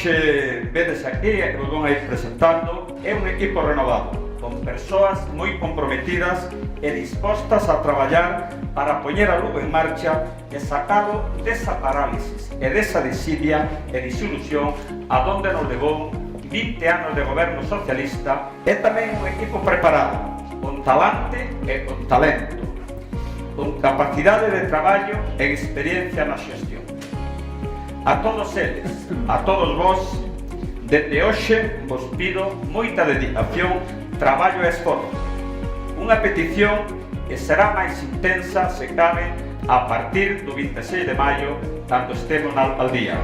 hoxe vedes aquí, e vos vou a ir presentando, é un equipo renovado, con persoas moi comprometidas e dispostas a traballar para poñer a Lugo en marcha e sacalo desa parálisis e desa desidia e disolución a donde nos levou 20 anos de goberno socialista. É tamén un equipo preparado, con talante e con talento, con capacidade de traballo e experiencia na xestión. A todos eles, a todos vos, desde hoxe vos pido moita dedicación, traballo e esforzo. Unha petición que será máis intensa, se cabe, a partir do 26 de maio, cando estemos na alcaldía.